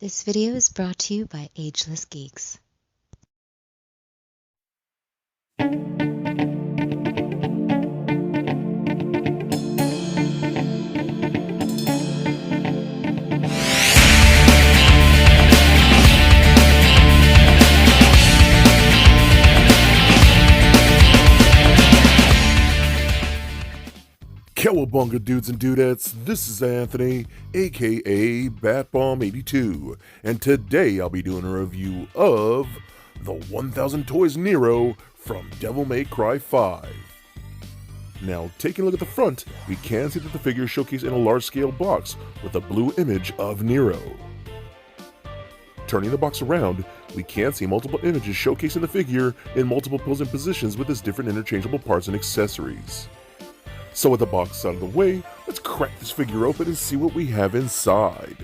This video is brought to you by Ageless Geeks. Cowabunga dudes and dudettes, this is Anthony, aka BatBomb82, and today I'll be doing a review of the 1000 Toys Nero from Devil May Cry 5. Now, taking a look at the front, we can see that the figure is showcased in a large-scale box with a blue image of Nero. Turning the box around, we can see multiple images showcasing the figure in multiple posing positions with its different interchangeable parts and accessories. So with the box out of the way, let's crack this figure open and see what we have inside.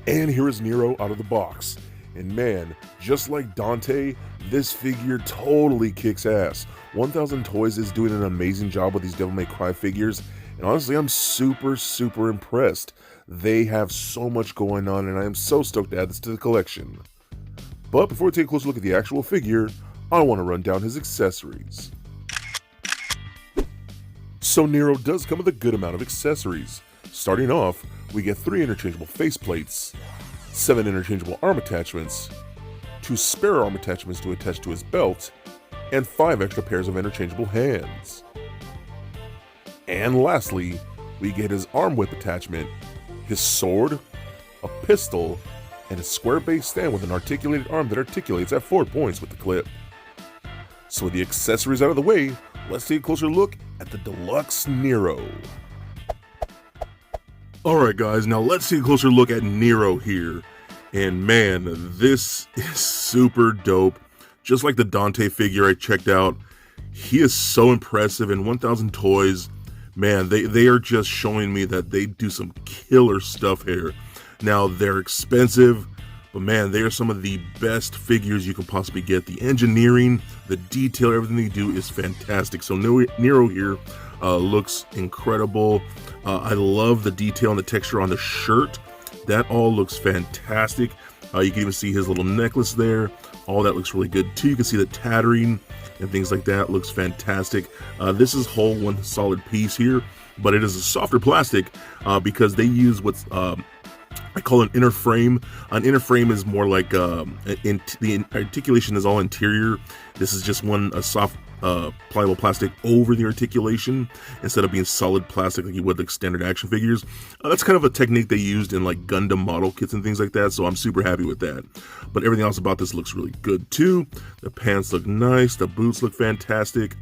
And here is Nero out of the box. And man, just like Dante, this figure totally kicks ass. 1000 Toys is doing an amazing job with these Devil May Cry figures, and honestly I'm super impressed. They have so much going on and I am so stoked to add this to the collection. But before we take a closer look at the actual figure, I want to run down his accessories. So Nero does come with a good amount of accessories. Starting off, we get 3 interchangeable faceplates, 7 interchangeable arm attachments, 2 spare arm attachments to attach to his belt, and 5 extra pairs of interchangeable hands. And lastly, we get his arm whip attachment, his sword, a pistol, and a square base stand with an articulated arm that articulates at 4 points with the clip. So with the accessories out of the way, let's take a closer look at the Deluxe Nero. Alright guys, now let's take a closer look at Nero here. And man, this is super dope. Just like the Dante figure I checked out, he is so impressive, and 1000 Toys, man, they are just showing me that they do some killer stuff here. Now, they're expensive, but man, they are some of the best figures you can possibly get. The engineering, the detail, everything they do is fantastic. So Nero here looks incredible. I love the detail and the texture on the shirt. That all looks fantastic. You can even see his little necklace there. All that looks really good too. You can see the tattering and things like that. Looks fantastic. This is whole one solid piece here, but it is a softer plastic because they use what's I call an inner frame. An inner frame is more like the articulation is all interior. This is just a soft pliable plastic over the articulation instead of being solid plastic like you would like standard action figures. That's kind of a technique they used in like Gundam model kits and things like that, so I'm super happy with that. But everything else about this looks really good too. The pants look nice, the boots look fantastic.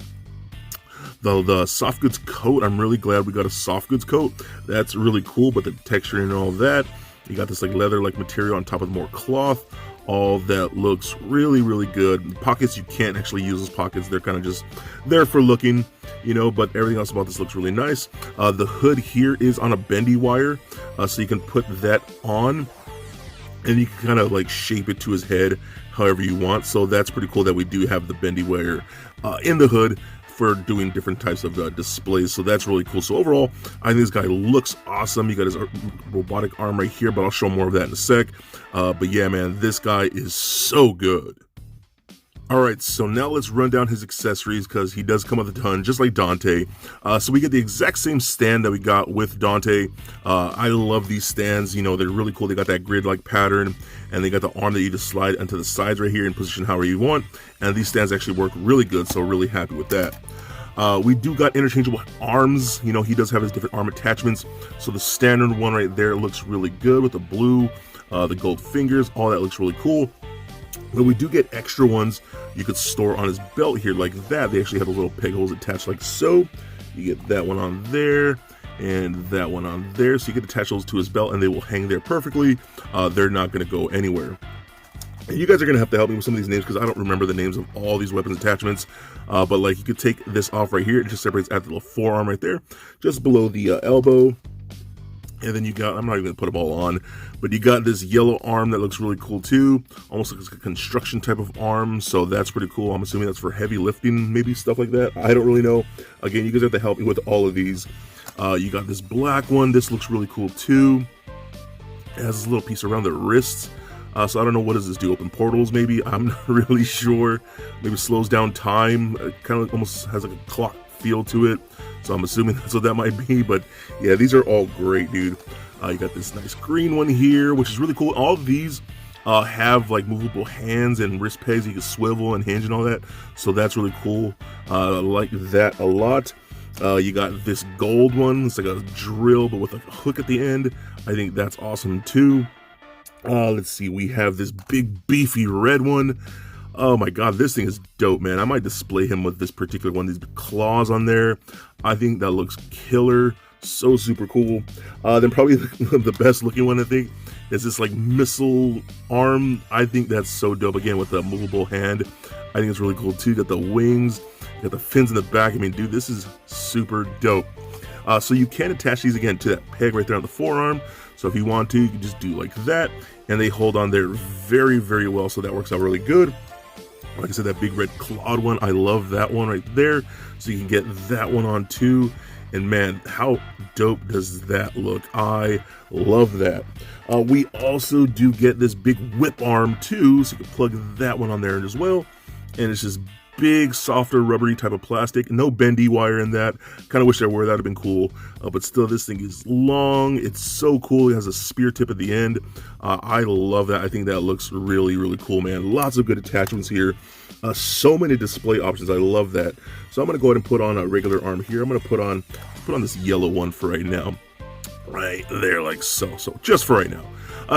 The soft goods coat, I'm really glad we got a soft goods coat. That's really cool, but the texture and all that, you got this like leather like material on top of more cloth. All that looks really good. The pockets, you can't actually use as pockets. They're kind of just there for looking, you know, but everything else about this looks really nice. The hood here is on a bendy wire, so you can put that on and you can kind of like shape it to his head however you want. So that's pretty cool that we do have the bendy wire in the hood for doing different types of displays, so that's really cool. So overall, I think this guy looks awesome. You got his robotic arm right here, but I'll show more of that in a sec. But yeah, man, this guy is so good. Alright, so now let's run down his accessories because he does come with a ton, just like Dante. So we get the exact same stand that we got with Dante. I love these stands, you know, they're really cool. They got that grid-like pattern, and they got the arm that you just slide onto the sides right here and position however you want. And these stands actually work really good, so really happy with that. We do got interchangeable arms. You know, he does have his different arm attachments. So the standard one right there looks really good with the blue, the gold fingers, all that looks really cool. But we do get extra ones you could store on his belt here like that. They actually have a little peg holes attached like so. You get that one on there and that one on there. So you can attach those to his belt and they will hang there perfectly. They're not going to go anywhere. And you guys are going to have to help me with some of these names because I don't remember the names of all these weapons attachments. But like you could take this off right here. It just separates at the little forearm right there, just below the elbow. And then you got, I'm not even going to put them all on, but you got this yellow arm that looks really cool too. Almost looks like a construction type of arm, so that's pretty cool. I'm assuming that's for heavy lifting, maybe stuff like that. I don't really know. Again, you guys have to help me with all of these. You got this black one. This looks really cool too. It has this little piece around the wrists. So I don't know, what does this do? Open portals maybe? I'm not really sure. Maybe slows down time. It kind of almost has like a clock feel to it. So I'm assuming that's what that might be. But yeah, these are all great, dude. You got this nice green one here, which is really cool. All of these have like movable hands and wrist pegs. You can swivel and hinge and all that. So that's really cool. I like that a lot. You got this gold one. It's like a drill, but with like a hook at the end. I think that's awesome too. Let's see, we have this big beefy red one. Oh my god, this thing is dope, man. I might display him with this particular one, these claws on there. I think that looks killer. So super cool. Then probably the best looking one, I think, is this like missile arm. I think that's so dope, again with the movable hand. I think it's really cool too. You got the wings, you got the fins in the back. I mean, dude, this is super dope. So you can attach these again to that peg right there on the forearm. So if you want to, you can just do like that, and they hold on there very, very well. So that works out really good. Like I said, that big red clawed one, I love that one right there. So you can get that one on too. And man, how dope does that look? I love that. We also do get this big whip arm too, so you can plug that one on there as well. And it's just big, softer, rubbery type of plastic. No bendy wire in that. Kind of wish there were. That would have been cool. But still, this thing is long. It's so cool. It has a spear tip at the end. I love that. I think that looks really, really cool, man. Lots of good attachments here. So many display options. I love that. So I'm going to go ahead and put on a regular arm here. I'm going to put on this yellow one for right now. Right there, like so. So just for right now.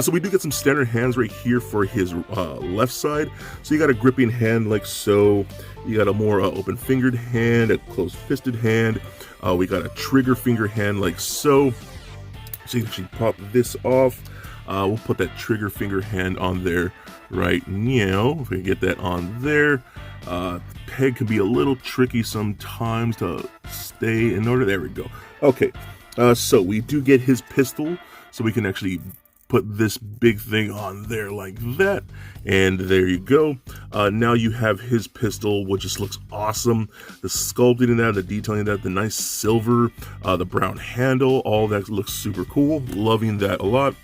So we do get some standard hands right here for his left side. So you got a gripping hand like so. You got a more open fingered hand, a closed fisted hand. We got a trigger finger hand like so. So you can actually pop this off. We'll put that trigger finger hand on there right now. If we can get that on there. The peg can be a little tricky sometimes to stay in order. There we go. Okay, so we do get his pistol. So we can actually put this big thing on there like that, and there you go. Now you have his pistol, which just looks awesome. The sculpting in that, the detailing in that, the nice silver, the brown handle, all that looks super cool. Loving that a lot.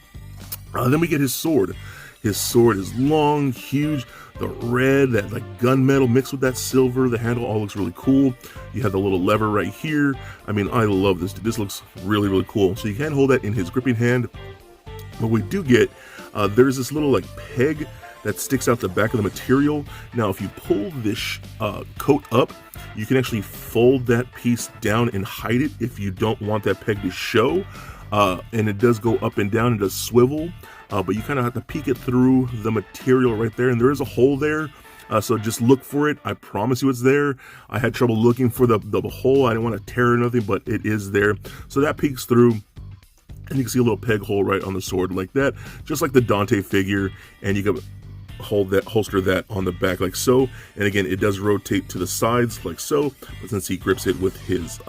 Then we get his sword. His sword is long, huge. The red, that like gunmetal mixed with that silver, the handle all looks really cool. You have the little lever right here. I mean, I love this. This looks really, really cool. So you can hold that in his gripping hand. But we do get, there's this little like peg that sticks out the back of the material. Now, if you pull this coat up, you can actually fold that piece down and hide it if you don't want that peg to show. And it does go up and down, it does swivel, but you kind of have to peek it through the material right there, and there is a hole there. So just look for it. I promise you it's there. I had trouble looking for the hole. I didn't want to tear or nothing, but it is there. So that peeks through. And you can see a little peg hole right on the sword like that, just like the Dante figure, and you can holster that on the back like so. And again, it does rotate to the sides like so, but since he grips it with his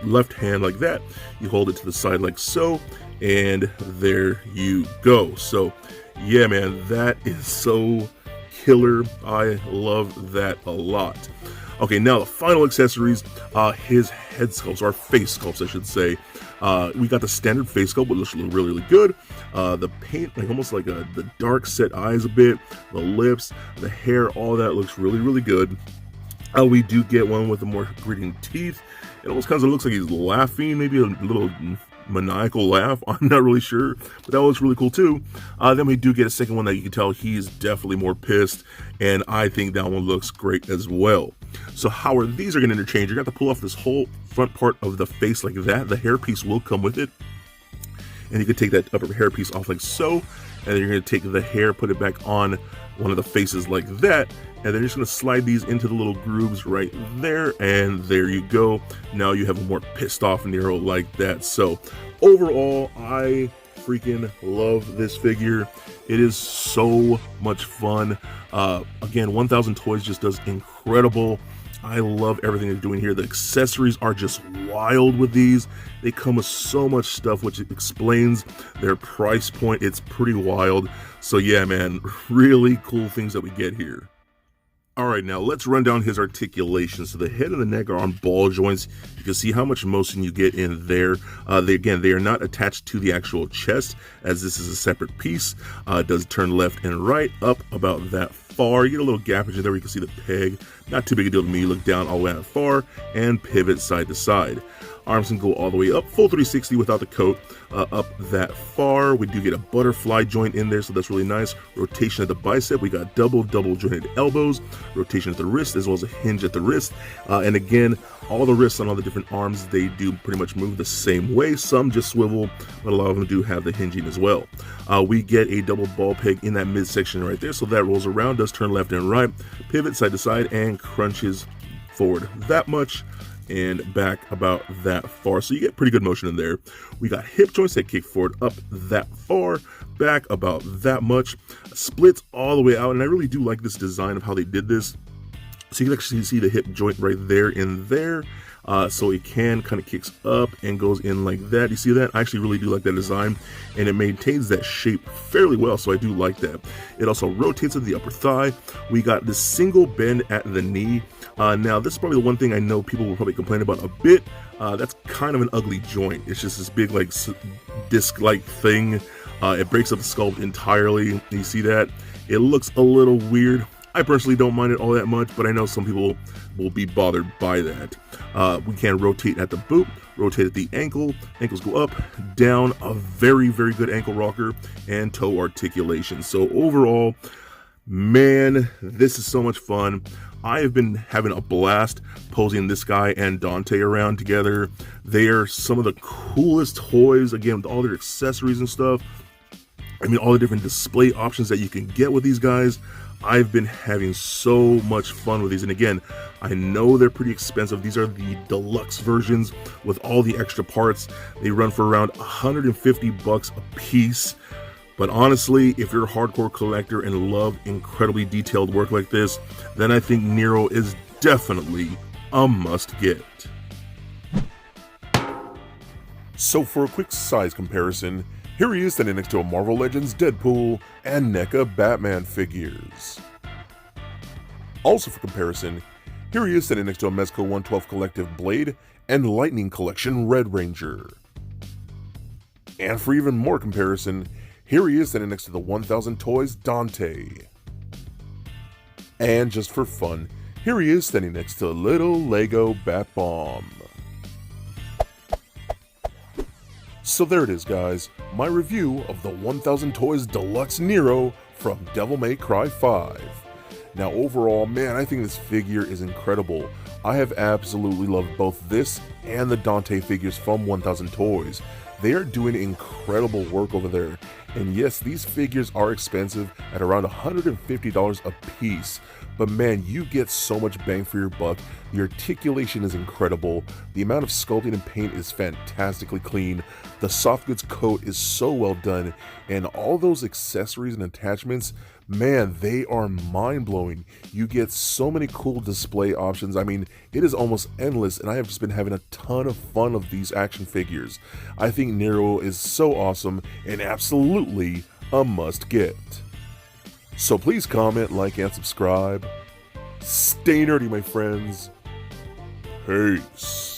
left hand like that, you hold it to the side like so, and there you go. So yeah, man, that is so killer. I love that a lot. Okay, now the final accessories, his head sculpts, or face sculpts, I should say. We got the standard face sculpt, which looks really, really good. The paint, like almost like the dark set eyes a bit, the lips, the hair, all that looks really, really good. We do get one with the more gritting teeth. It almost kind of looks like he's laughing, maybe a little maniacal laugh. I'm not really sure, but that looks really cool too. Then we do get a second one that you can tell he's definitely more pissed, and I think that one looks great as well. So how are these are going to interchange? You're going to have to pull off this whole front part of the face like that. The hair piece will come with it, and you can take that upper hair piece off like so, and then you're going to take the hair, put it back on one of the faces like that, and then you're just going to slide these into the little grooves right there, and there you go. Now you have a more pissed off Nero like that. So overall, I freaking love this figure. It is so much fun. Again, 1000 Toys just does incredible. I love everything they're doing here. The accessories are just wild with these. They come with so much stuff, which explains their price point. It's pretty wild. So yeah, man, really cool things that we get here. Alright, now let's run down his articulation. So the head and the neck are on ball joints. You can see how much motion you get in there. They are not attached to the actual chest, as this is a separate piece. It does turn left and right, up about that far. You get a little gapage in there where you can see the peg. Not too big a deal to me. You look down all the way that far, and pivot side to side. Arms can go all the way up, full 360 without the coat, up that far. We do get a butterfly joint in there, so that's really nice. Rotation at the bicep, we got double jointed elbows, rotation at the wrist, as well as a hinge at the wrist. And again, all the wrists on all the different arms, they do pretty much move the same way. Some just swivel, but a lot of them do have the hinging as well. We get a double ball peg in that midsection right there, so that rolls around, does turn left and right, pivot side to side, and crunches forward that much and back about that far, so you get pretty good motion in there. We got hip joints that kick forward up that far, back about that much, splits all the way out, and I really do like this design of how they did this. So you can actually see the hip joint right there in there. So it kind of kicks up and goes in like that. You see that? I actually really do like that design, and it maintains that shape fairly well, so I do like that. It also rotates at the upper thigh. We got the single bend at the knee. Now, this is probably the one thing I know people will probably complain about a bit. That's kind of an ugly joint. It's just this big, like, disc-like thing. It breaks up the sculpt entirely. You see that? It looks a little weird. I personally don't mind it all that much, but I know some people will be bothered by that. We can rotate at the boot, rotate at the ankle. Ankles go up, down, a very, very good ankle rocker, and toe articulation. So overall, man, this is so much fun. I have been having a blast posing this guy and Dante around together. They are some of the coolest toys, again, with all their accessories and stuff. I mean, all the different display options that you can get with these guys. I've been having so much fun with these, and again, I know they're pretty expensive. These are the deluxe versions with all the extra parts. They run for around $150 a piece. But honestly, if you're a hardcore collector and love incredibly detailed work like this, then I think Nero is definitely a must-get. So for a quick size comparison, here he is standing next to a Marvel Legends Deadpool and NECA Batman figures. Also for comparison, here he is standing next to a Mezco 112 Collective Blade and Lightning Collection Red Ranger. And for even more comparison, here he is standing next to the 1000 Toys Dante. And just for fun, here he is standing next to little Lego Bat Bomb. So there it is, guys, my review of the 1000 Toys Deluxe Nero from Devil May Cry 5. Now overall, man, I think this figure is incredible. I have absolutely loved both this and the Dante figures from 1000 Toys. They are doing incredible work over there. And yes, these figures are expensive at around $150 a piece. But man, you get so much bang for your buck. The articulation is incredible. The amount of sculpting and paint is fantastically clean. The soft goods coat is so well done. And all those accessories and attachments, man, they are mind-blowing. You get so many cool display options. I mean, it is almost endless, and I have just been having a ton of fun of these action figures. I think Nero is so awesome and absolutely a must-get. So please comment, like, and subscribe. Stay nerdy, my friends. Peace.